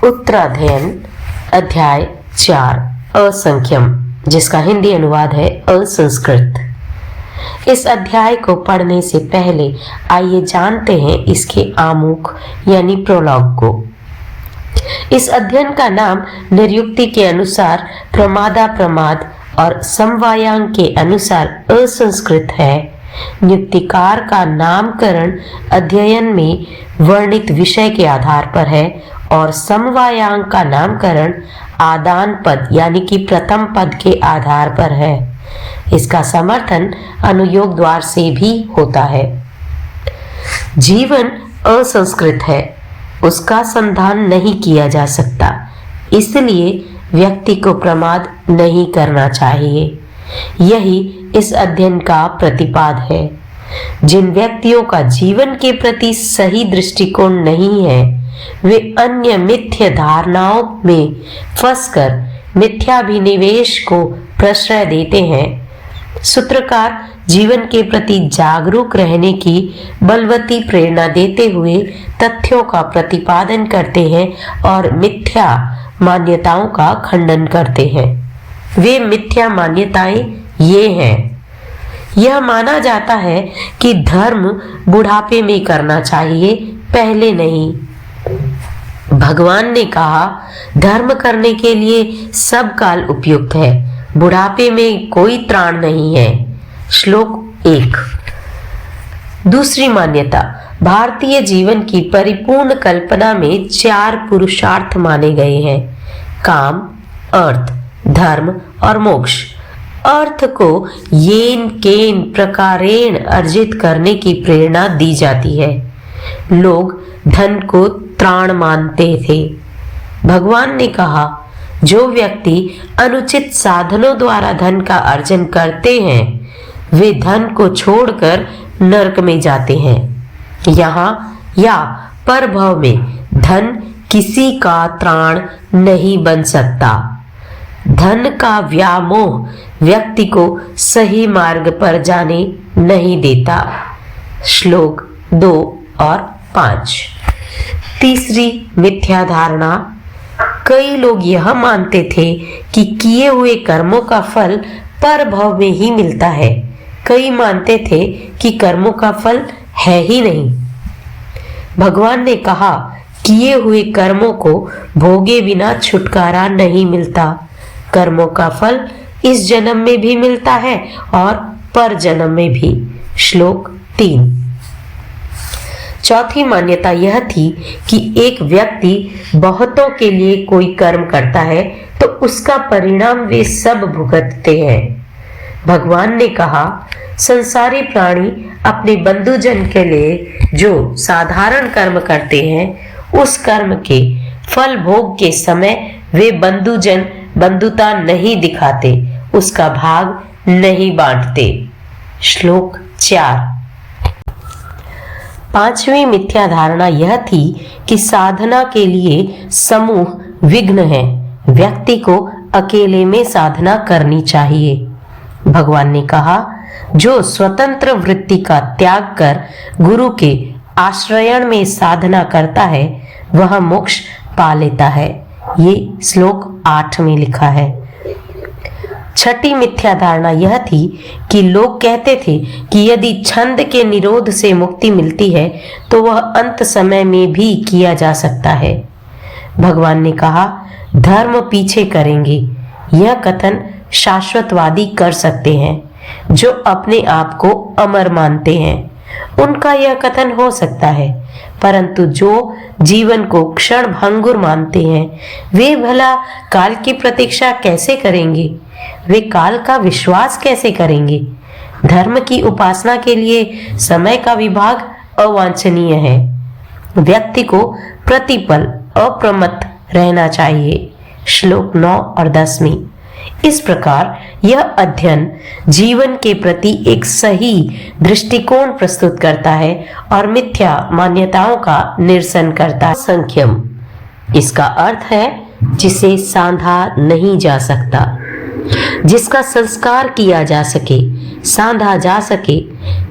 उत्तराध्ययन अध्याय 4 असंख्यम, जिसका हिंदी अनुवाद है असंस्कृत। इस अध्याय को पढ़ने से पहले आइए जानते हैं इसके आमुख यानी प्रोलॉग को। इस अध्ययन का नाम निरुक्ति के अनुसार प्रमादा प्रमाद और समवायांग के अनुसार असंस्कृत है। नियुक्तिकार का नामकरण अध्ययन में वर्णित विषय के आधार पर है और समवायांग का नामकरण आदान पद यानी कि प्रथम पद के आधार पर है। इसका समर्थन अनुयोग द्वार से भी होता है। जीवन असंस्कृत है, उसका संधान नहीं किया जा सकता, इसलिए व्यक्ति को प्रमाद नहीं करना चाहिए। यही इस अध्ययन का प्रतिपाद है। जिन व्यक्तियों का जीवन के प्रति सही दृष्टिकोण नहीं है, वे अन्य मिथ्या धारणाओं में फंसकर मिथ्याभिनिवेश को प्रश्रय देते हैं। सूत्रकार जीवन के प्रति जागरूक रहने की बलवती प्रेरणा देते हुए तथ्यों का प्रतिपादन करते हैं और मिथ्या मान्यताओं का खंडन करते हैं। वे मिथ्या मान्यताएं ये हैं। यह माना जाता है कि धर्म बुढ़ापे में करना चाहिए, पहले नहीं। भगवान ने कहा, धर्म करने के लिए सब काल उपयुक्त है, बुढ़ापे में कोई त्राण नहीं है। श्लोक 1। दूसरी मान्यता, भारतीय जीवन की परिपूर्ण कल्पना में 4 पुरुषार्थ माने गए हैं: काम, अर्थ, धर्म और मोक्ष। अर्थ को येन केन प्रकारेण अर्जित करने की प्रेरणा दी जाती है। लोग धन को त्राण मानते थे। भगवान ने कहा, जो व्यक्ति अनुचित साधनों द्वारा धन का अर्जन करते हैं, वे धन को छोड़कर नरक में जाते हैं। यहाँ या परभव में धन किसी का त्राण नहीं बन सकता। धन का व्यामोह व्यक्ति को सही मार्ग पर जाने नहीं देता। श्लोक 2 और 5। तीसरी मिथ्या धारणा, कई लोग यह मानते थे कि किए हुए कर्मों का फल परभव में ही मिलता है। कई मानते थे कि कर्मों का फल है ही नहीं। भगवान ने कहा, किए हुए कर्मों को भोगे बिना छुटकारा नहीं मिलता। कर्मों का फल इस जन्म में भी मिलता है और पर जन्म में भी। श्लोक 3। चौथी मान्यता यह थी कि एक व्यक्ति बहुतों के लिए कोई कर्म करता है तो उसका परिणाम वे सब भुगतते हैं। भगवान ने कहा, संसारी प्राणी अपने बंधुजन के लिए जो साधारण कर्म करते हैं, उस कर्म के फल भोग के समय वे बंधुजन बंधुता नहीं दिखाते, उसका भाग नहीं बांटते। श्लोक 4। पांचवी मिथ्या धारणा यह थी कि साधना के लिए समूह विघ्न है, व्यक्ति को अकेले में साधना करनी चाहिए। भगवान ने कहा, जो स्वतंत्र वृत्ति का त्याग कर गुरु के आश्रयण में साधना करता है, वह मोक्ष पा लेता है। ये श्लोक 8 में लिखा है। छठी मिथ्या धारणा यह थी कि लोग कहते थे कि यदि छंद के निरोध से मुक्ति मिलती है तो वह अंत समय में भी किया जा सकता है। भगवान ने कहा, धर्म पीछे करेंगे। यह कथन शाश्वतवादी कर सकते हैं, जो अपने आप को अमर मानते हैं। उनका यह कथन हो सकता है, परंतु जो जीवन को क्षण भंगुर मानते हैं, वे भला काल की प्रतीक्षा कैसे करेंगे? वे काल का विश्वास कैसे करेंगे? धर्म की उपासना के लिए समय का विभाग अवांछनीय है। व्यक्ति को प्रतिपल अप्रमत्त रहना चाहिए। श्लोक 9 और 10 में। इस प्रकार यह अध्ययन जीवन के प्रति एक सही दृष्टिकोण प्रस्तुत करता है और मिथ्या मान्यताओं का निरसन करता है। संख्यम, इसका अर्थ है जिसे सांधा नहीं जा सकता, जिसका संस्कार किया जा सके, सांधा जा सके,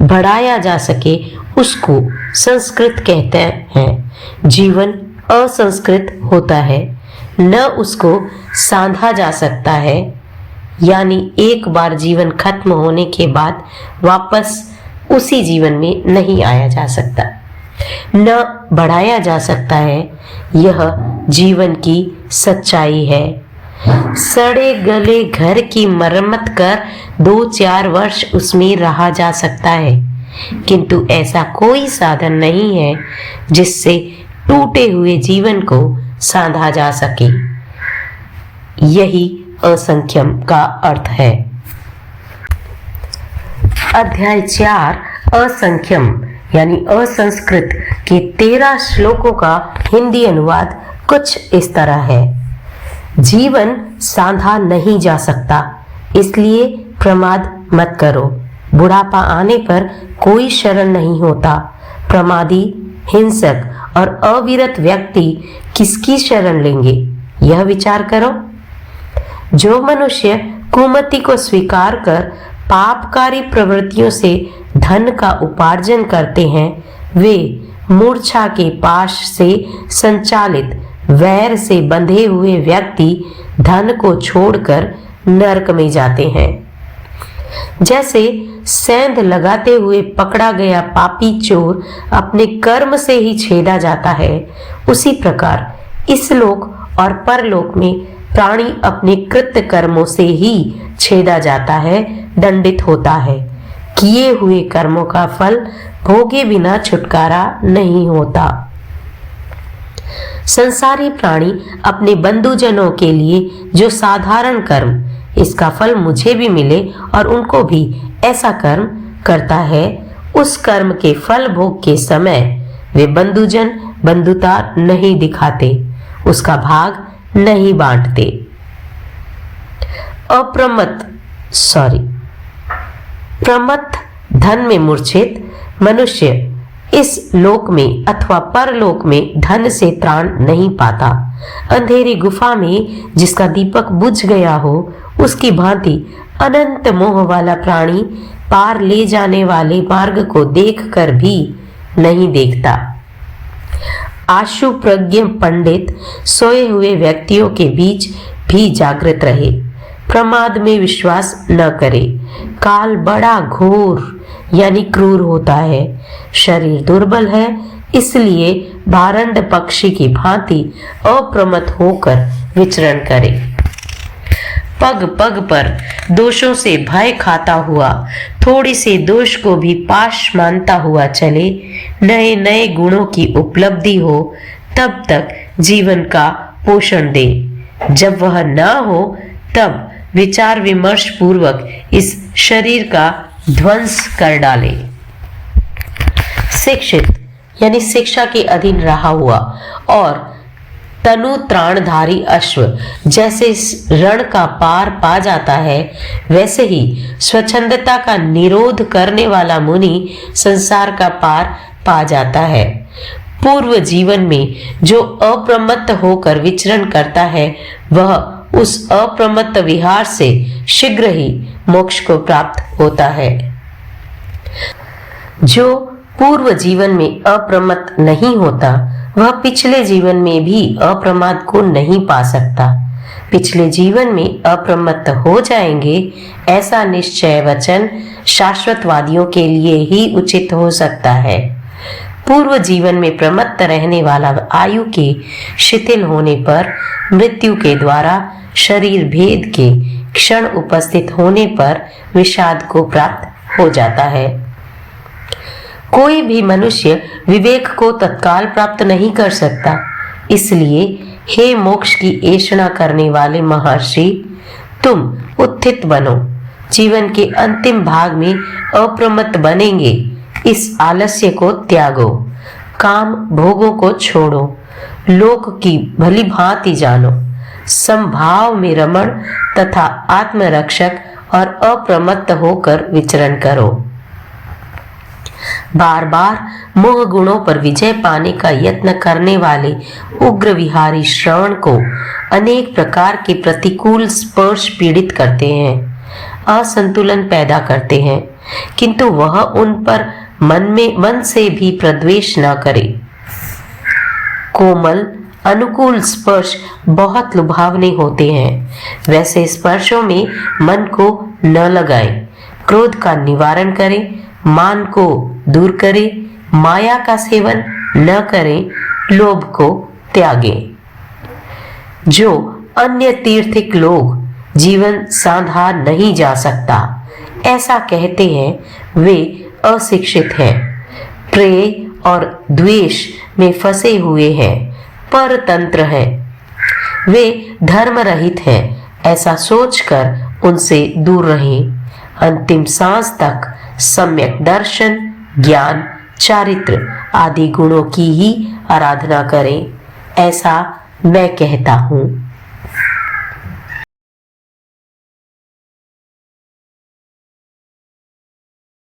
बढ़ाया जा सके, उसको संस्कृत कहते हैं। जीवन असंस्कृत होता है, न उसको साधा जा सकता है, यानी एक बार जीवन खत्म होने के बाद वापस उसी जीवन में नहीं आया जा सकता, न बढ़ाया जा सकता है। यह जीवन की सच्चाई है। सड़े गले घर की मरम्मत कर 2-4 वर्ष उसमें रहा जा सकता है, किंतु ऐसा कोई साधन नहीं है जिससे टूटे हुए जीवन को साधा जा सके। यही असंख्यम का अर्थ है। अध्याय 4 असंख्यम यानी असंस्कृत के 13 श्लोकों का हिंदी अनुवाद कुछ इस तरह है। जीवन साधा नहीं जा सकता, इसलिए प्रमाद मत करो। बुढ़ापा आने पर कोई शरण नहीं होता। प्रमादी, हिंसक और अविरत व्यक्ति किसकी शरण लेंगे, यह विचार करो। जो मनुष्य कुमति को स्वीकार कर पापकारी प्रवृत्तियों से धन का उपार्जन करते हैं, वे मूर्छा के पाश से संचालित वैर से बंधे हुए व्यक्ति धन को छोड़कर नरक में जाते हैं। जैसे सेंध लगाते हुए पकड़ा गया पापी चोर अपने कर्म से ही छेदा जाता है, उसी प्रकार इस लोक और परलोक में प्राणी अपने कृत्य कर्मों से ही छेदा जाता है, दंडित होता है। किए हुए कर्मों का फल भोगे बिना छुटकारा नहीं होता। संसारी प्राणी अपने बंधुजनों के लिए जो साधारण कर्म, इसका फल मुझे भी मिले और उनको भी ऐसा कर्म करता है, उस कर्म के फल भोग के समय वे बंधुजन बंधुता नहीं दिखाते, उसका भाग नहीं बांटते। प्रमत्त धन में मूर्छित मनुष्य इस लोक में अथवा परलोक में धन से त्राण नहीं पाता। अंधेरी गुफा में जिसका दीपक बुझ गया हो, उसकी भांति अनंत मोह वाला प्राणी पार ले जाने वाले मार्ग को देखकर भी नहीं देखता। आशु प्रज्ञ पंडित सोए हुए व्यक्तियों के बीच भी जागृत रहे, प्रमाद में विश्वास न करे। काल बड़ा घोर यानी क्रूर होता है। शरीर दुर्बल है, इसलिए भारंड पक्षी की भांति अप्रमत्त होकर विचरण करे। पग पग पर दोषों से भय खाता हुआ, थोड़ी से दोष को भी पाश मानता हुआ चले। नए नए गुणों की उपलब्धि हो तब तक जीवन का पोषण दे। जब वह न हो तब विचार विमर्श पूर्वक इस शरीर का ध्वंस कर डाले। शिक्षित यानी शिक्षा के अधीन रहा हुआ और तनु त्राणधारी अश्व जैसे रण का पार पा जाता है, वैसे ही स्वच्छंदता का निरोध करने वाला मुनि संसार का पार पा जाता है। पूर्व जीवन में जो अप्रमत्त होकर विचरण करता है, वह उस अप्रमत्त विहार से शीघ्र ही मोक्ष को प्राप्त होता है। जो पूर्व जीवन में अप्रमत्त नहीं होता, वह पिछले जीवन में भी अप्रमाद को नहीं पा सकता। पिछले जीवन में अप्रमत्त हो जाएंगे, ऐसा निश्चय वचन शाश्वतवादियों के लिए ही उचित हो सकता है। पूर्व जीवन में प्रमत्त रहने वाला आयु के शिथिल होने पर, मृत्यु के द्वारा शरीर भेद के क्षण उपस्थित होने पर विषाद को प्राप्त हो जाता है। कोई भी मनुष्य विवेक को तत्काल प्राप्त नहीं कर सकता, इसलिए हे मोक्ष की ऐषणा करने वाले महर्षि, तुम उत्थित बनो। जीवन के अंतिम भाग में अप्रमत्त बनेंगे, इस आलस्य को त्यागो। काम भोगों को छोड़ो, लोक की भली भांति जानो। संभाव में रमण तथा आत्मरक्षक और अप्रमत्त होकर विचरण करो। बार बार मोह गुणों पर विजय पाने का यत्न करने वाले उग्र विहारी श्रवण को अनेक प्रकार के प्रतिकूल स्पर्श पीड़ित करते हैं, असंतुलन पैदा करते हैं, किंतु वह उन पर मन से भी प्रद्वेष न करे। कोमल अनुकूल स्पर्श बहुत लुभावने होते हैं। वैसे स्पर्शों में मन को न लगाएं। क्रोध का निवारण करें, मान को दूर करें, माया का सेवन न करें, लोभ को त्यागें। जो अन्य तीर्थिक लोग जीवन साधा नहीं जा सकता ऐसा कहते हैं वे अशिक्षित हैं, प्रेय और द्वेष में फंसे हुए हैं, परतंत्र हैं, वे धर्म रहित हैं ऐसा सोचकर उनसे दूर रहें। अंतिम सांस तक सम्यक दर्शन, ज्ञान, चारित्र आदि गुणों की ही आराधना करें, ऐसा मैं कहता हूँ।